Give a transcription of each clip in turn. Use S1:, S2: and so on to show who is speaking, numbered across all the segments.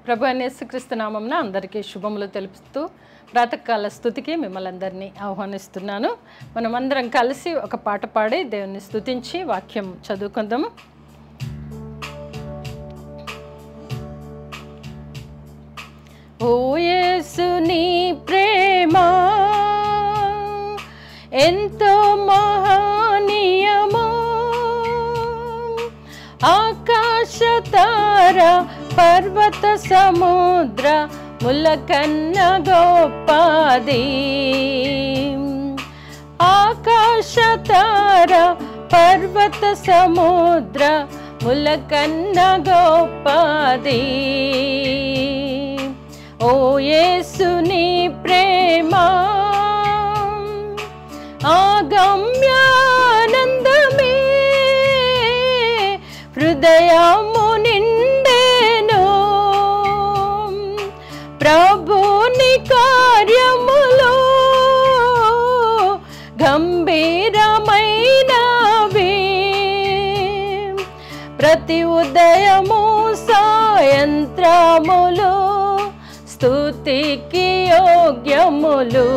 S1: ప్రభు అయిన యేసుక్రీస్తు నామమున అందరికీ శుభములు తెలుపుతూ ప్రాతకాల స్తుతికి మిమ్మల్ని అందరినీ ఆహ్వానిస్తున్నాను. మనమందరం కలిసి ఒక పాట పాడి దేవుని స్తుతించి వాక్యం చదువుకుందాము. ఓ యేసు నీ ప్రేమ ఎంతో మహనీయము, ఆకాశ తార పర్వత సముద్ర ములకన్న గొప్పది. ఆకాశ తార పర్వత సముద్ర ములకన్న గొప్పది. ఓ యేసు నీ ప్రేమ ఆగమ్యానందమే హృదయము నిండెను. ప్రభుని కార్యములు గంభీరమైనవి, ప్రతి ఉదయము సాయంత్రములు స్తుతికి యోగ్యములు.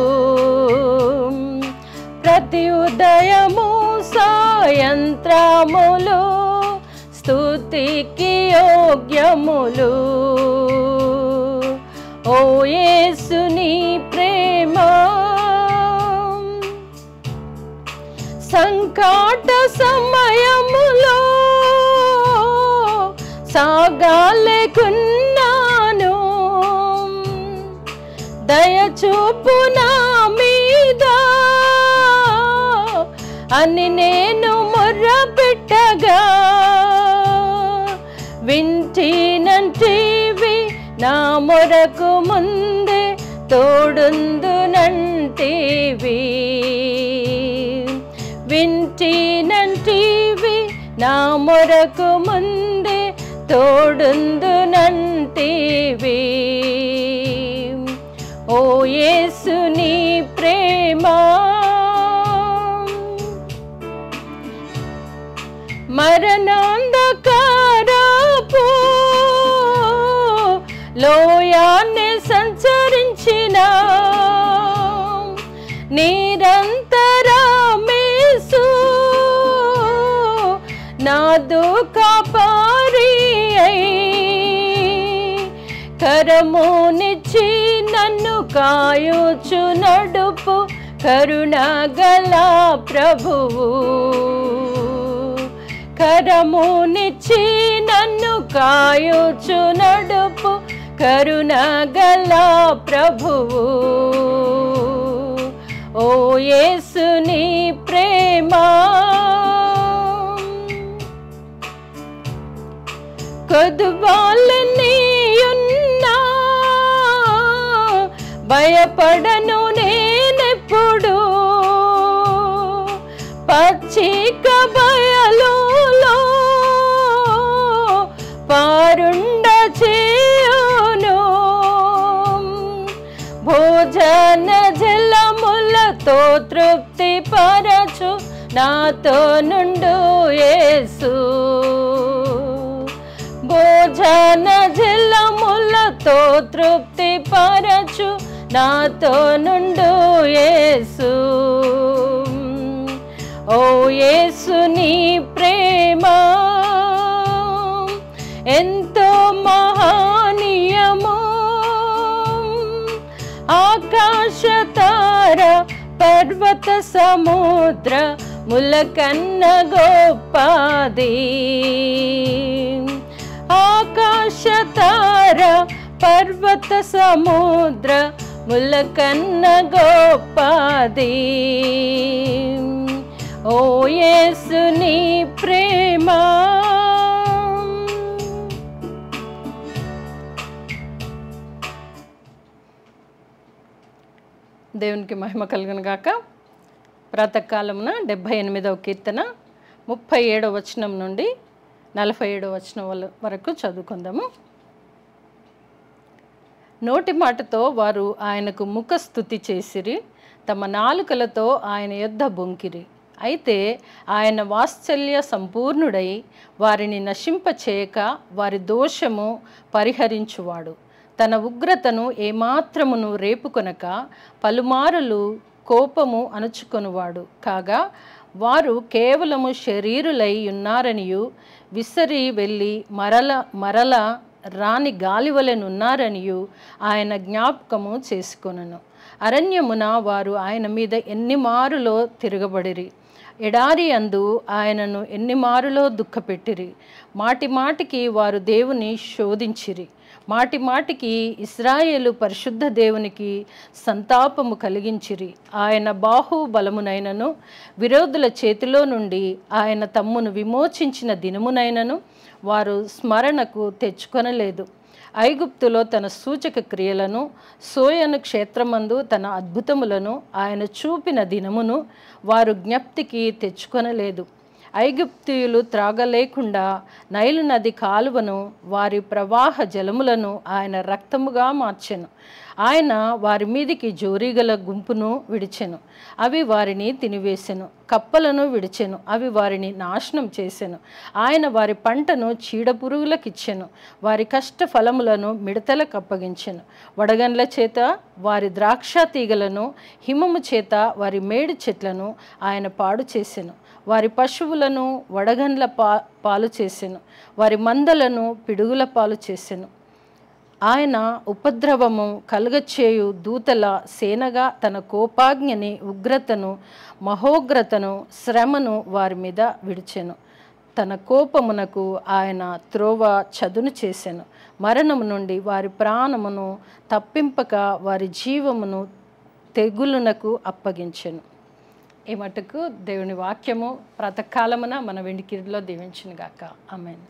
S1: ప్రతి ఉదయము సాయంత్రములు స్తుతికి యోగ్యములు. ఓ యేసు నీ ప్రేమ సంకట సమయములో సాగాలేకున్నాను, దయచూపు నా మీద అని నేను మొర్రపెట్టగా, వింటినంటివి నా మొరకు ముందే తోడుందునంటివి. వింటినంటివి నా మొరకు ముందే తోడుందునంటివి. ఓ యేసు నీ ప్రేమ మరణాంధకారపు లోయాన్ని సంచరించిన నిరంతరమేసు నాదు కాపారి అయి, కరమునిచ్చి నన్ను కాయుచు నడుపు కరుణగల ప్రభువు. కరమునిచ్చి నన్ను కాయుచు నడుపు కరుణగల ప్రభువు. ఓ యేసు నీ ప్రేమ కొదువాలని ఉన్నా భయపడను నేనెప్పుడు. పచ్చిక బయలులో పారుండ చేయును, భోజన జలములతో తృప్తి పరచు నాతో నుండు యేసు. భోజన జలములతో తృప్తి పరచు నాతో నుండు యేసు. ఓ యేసు నీ ప్రేమ ఎంతో మహనీయము, ఆకాశ తార పర్వత సముద్ర ములకన్న గొప్పది. ఆకాశ తార పర్వత సముద్ర ములకన్న గొప్పది. ఓ యేసు నీ ప్రేమ దేవునికి మహిమ కలుగును గాక. ప్రాతకాలమున 78వ కీర్తన 37వ వచనం నుండి 47వ వచనం వరకు చదువుకుందాము. నోటి మాటతో వారు ఆయనకు ముఖ స్తుతి చేసిరి, తమ నాలుకలతో ఆయన యొద్ద బొంకిరి. అయితే ఆయన వాత్సల్య సంపూర్ణుడై వారిని నశింపచేయక వారి దోషము పరిహరించువాడు. తన ఉగ్రతను ఏమాత్రమును రేపుకొనక పలుమారులు కోపము అణుచుకొనువాడు. కాగా వారు కేవలము శరీరులై ఉన్నారనియు విసరి వెళ్ళి మరల రాని గాలివలెనున్నారనియు ఆయన జ్ఞాపకము చేసుకొనెను. అరణ్యమున వారు ఆయన మీద ఎన్ని మారులో తిరగబడిరి. ఎడారి అందు ఆయనను ఎన్ని మారులో దుఃఖపెట్టిరి. మాటి మాటికి వారు దేవుని శోధించిరి. మాటి మాటికి ఇశ్రాయేలు పరిశుద్ధ దేవునికి సంతాపము కలిగించిరి. ఆయన బాహుబలమునైనను విరోధుల చేతిలో నుండి ఆయన తమ్మును విమోచించిన దినమునైనను వారు స్మరణకు తెచ్చుకొనలేదు. ఐగుప్తులో తన సూచక క్రియలను, సోయను క్షేత్రమందు తన అద్భుతములను ఆయన చూపిన దినమును వారు జ్ఞప్తికి తెచ్చుకొనలేదు. ఐగుప్తీయులు త్రాగలేకుండా నైలు నది కాలువను, వారి ప్రవాహ జలములను ఆయన రక్తముగా మార్చెను. ఆయన వారి మీదికి జోరీగల గుంపును విడిచెను, అవి వారిని తినివేసెను. కప్పలను విడిచెను, అవి వారిని నాశనం చేసెను. ఆయన వారి పంటను చీడపురుగులకిచ్చెను, వారి కష్ట ఫలములను మిడతలకు అప్పగించెను. వడగండ్ల చేత వారి ద్రాక్ష తీగలను, హిమము చేత వారి మేడి చెట్లను ఆయన పాడు చేసెను. వారి పశువులను వడగండ్ల పాలు చేసెను, వారి మందలను పిడుగుల పాలు చేసెను. ఆయన ఉపద్రవము కలుగచేయు దూతల సేనగా తన కోపాగ్నిని, ఉగ్రతను, మహోగ్రతను, శ్రమను వారి మీద విడిచెను. తన కోపమునకు ఆయన త్రోవ చదును చేసెను. మరణము నుండి వారి ప్రాణమును తప్పింపక వారి జీవమును తెగులునకు అప్పగించెను. ఈ మటుకు దేవుని వాక్యము ప్రాతకాలమున మన వెండికిరిలో దీవించును గాక. ఆమేన్.